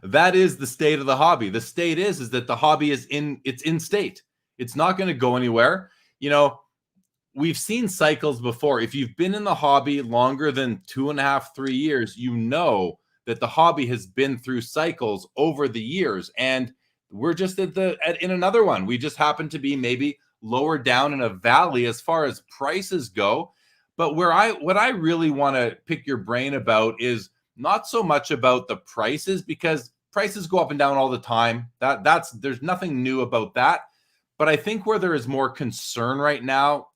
That is the state of the hobby. The state is that the hobby it's in state. It's not going to go anywhere. You know, we've seen cycles before. If you've been in the hobby longer than 2.5, 3 years, you know that the hobby has been through cycles over the years. And we're just in another one. We just happen to be maybe lower down in a valley as far as prices go. But what I really want to pick your brain about is not so much about the prices, because prices go up and down all the time. There's nothing new about that. But I think where there is more concern right now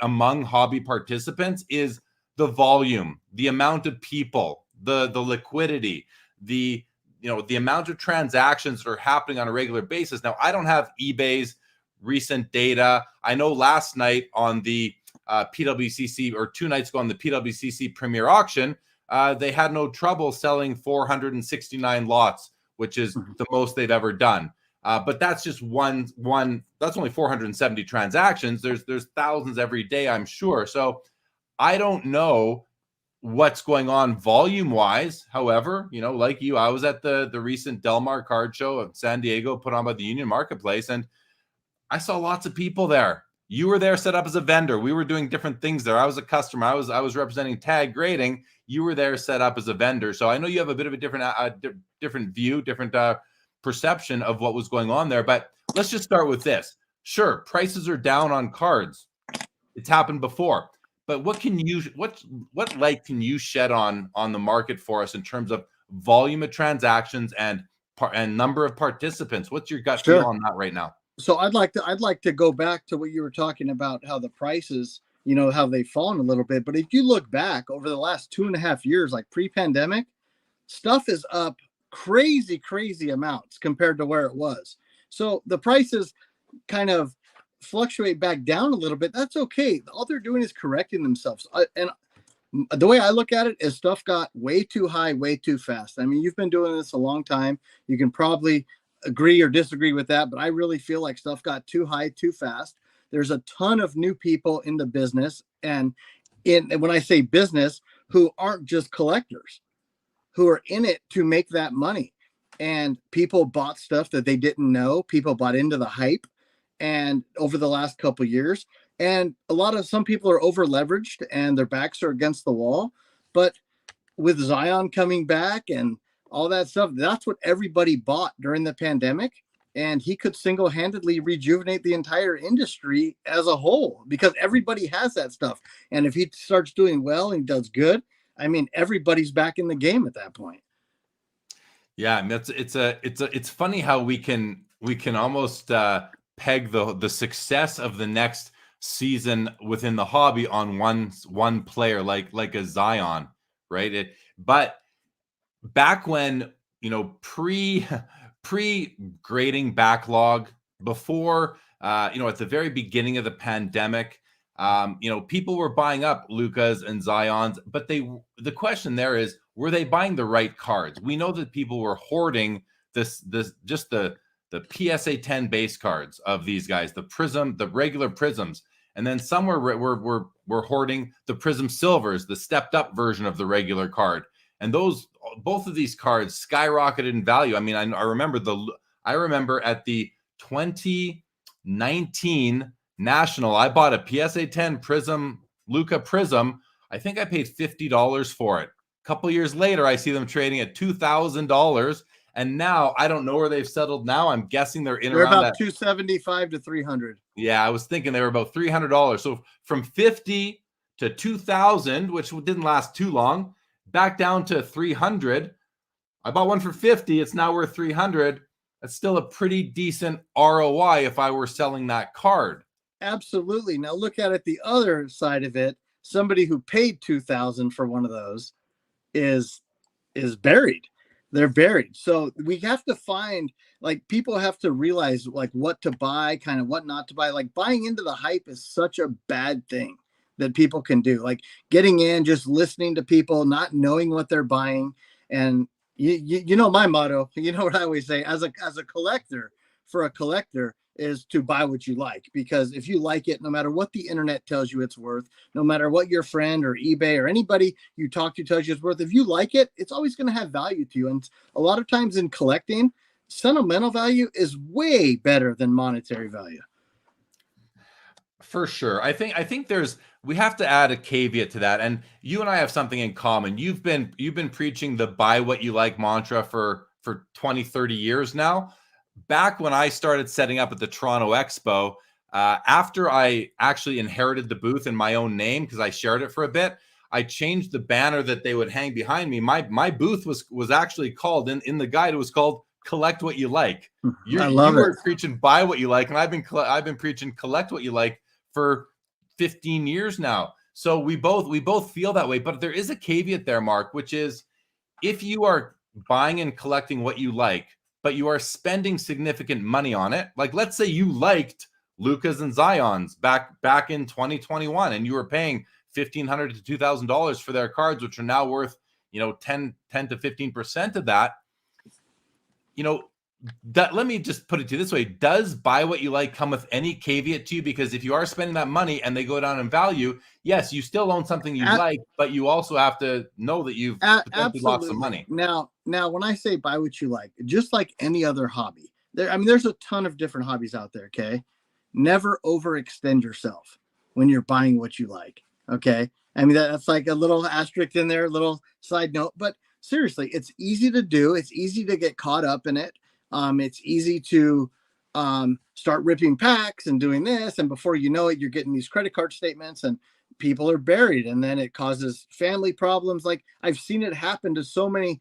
among hobby participants is the volume, the amount of people, the liquidity, the amount of transactions that are happening on a regular basis. Now, I don't have eBay's recent data. I know last night on the PWCC, or 2 nights ago on the PWCC Premier Auction, they had no trouble selling 469 lots, which is the most they've ever done. But that's just one. That's only 470 transactions. There's thousands every day, I'm sure. So I don't know what's going on volume wise. However, like you, I was at the recent Del Mar card show of San Diego, put on by the Union Marketplace, and I saw lots of people there. You were there set up as a vendor. We were doing different things there. I was a customer. I was representing tag grading. You were there set up as a vendor. So I know you have a bit of a different view, different perception of what was going on there. But let's just start with this. Sure, prices are down on cards. It's happened before. But what light can you shed on the market for us in terms of volume of transactions and number of participants? What's your gut feel on that right now? So I'd like to go back to what you were talking about, how the prices, how they've fallen a little bit. But if you look back over the last 2.5 years, like pre-pandemic, stuff is up crazy amounts compared to where it was. So the prices kind of fluctuate back down a little bit. That's okay. All they're doing is correcting themselves. And the way I look at it is stuff got way too high, way too fast. I mean, you've been doing this a long time. You can probably agree or disagree with that, but I really feel like stuff got too high, too fast. There's a ton of new people in the business, and when I say business, who aren't just collectors, who are in it to make that money. And people bought stuff that they didn't know. People bought into the hype, and over the last couple of years, and some people are over leveraged and their backs are against the wall. But with Zion coming back and all that stuff, that's what everybody bought during the pandemic. And he could single-handedly rejuvenate the entire industry as a whole, because everybody has that stuff. And if he starts doing well and does good, I mean, everybody's back in the game at that point. Yeah, and it's funny how we can almost peg the success of the next season within the hobby on one player, like a Zion, right? But back when, pre grading backlog, before at the very beginning of the pandemic, people were buying up Lukas and Zions, but the question there is, were they buying the right cards? We know that people were hoarding this just the PSA 10 base cards of these guys, the regular prisms, and then some were hoarding the Prism Silvers, the stepped up version of the regular card. And both of these cards skyrocketed in value. I mean, I remember at the 2019 National, I bought a PSA 10 Prism, Luka Prism. I think I paid $50 for it. A couple years later, I see them trading at $2,000. And now I don't know where they've settled now. I'm guessing they're around about $275 to $300. Yeah, I was thinking they were about $300. So from 50 to 2,000, which didn't last too long, back down to 300. I bought one for 50. It's now worth 300. That's still a pretty decent ROI if I were selling that card. Absolutely. Now look at it the other side of it. Somebody who paid 2,000 for one of those is buried. They're buried. So we have to find, people have to realize what to buy, kind of what not to buy. Buying into the hype is such a bad thing that people can do. Getting in, just listening to people, not knowing what they're buying. And you know my motto, you know what I always say, as a collector, for a collector, is to buy what you like, because if you like it, no matter what the internet tells you it's worth, no matter what your friend or eBay or anybody you talk to tells you it's worth, if you like it, it's always going to have value to you. And a lot of times in collecting, sentimental value is way better than monetary value. For sure. I think we have to add a caveat to that. And you and I have something in common. You've been preaching the buy what you like mantra for 20, 30 years now. Back when I started setting up at the Toronto Expo, after I actually inherited the booth in my own name, because I shared it for a bit, I changed the banner that they would hang behind me. My booth was actually called, in the guide, it was called Collect What You Like. I love you it. were preaching buy what you like, and I've been preaching collect what you like for 15 years now. So we both feel that way. But there is a caveat there, Mark, which is if you are buying and collecting what you like, but you are spending significant money on it, like let's say you liked Lukas and Zion's back in 2021, and you were paying $1,500 to $2,000 for their cards, which are now worth 10 to 15% of that. That, let me just put it to you this way: does buy what you like come with any caveat to you? Because if you are spending that money and they go down in value, yes, you still own something you like, but you also have to know that you've potentially lost some money. Now, when I say buy what you like, just like any other hobby, there's a ton of different hobbies out there. Okay, never overextend yourself when you're buying what you like. Okay, I mean that's like a little asterisk in there, a little side note, but seriously, it's easy to do. It's easy to get caught up in it. It's easy to start ripping packs and doing this, and before you know it, you're getting these credit card statements and people are buried, and then it causes family problems. Like I've seen it happen to so many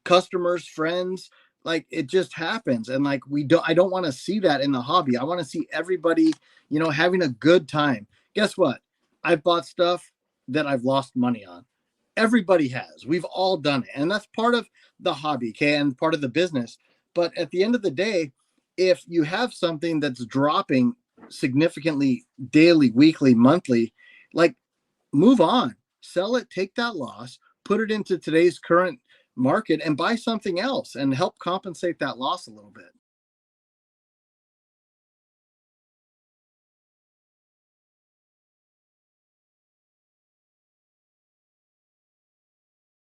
customers, friends. Like it just happens, and like I don't want to see that in the hobby. I want to see everybody, having a good time. Guess what? I've bought stuff that I've lost money on. Everybody has. We've all done it, and that's part of the hobby, okay, and part of the business. But at the end of the day, if you have something that's dropping significantly daily, weekly, monthly, like move on, sell it, take that loss, put it into today's current market and buy something else and help compensate that loss a little bit.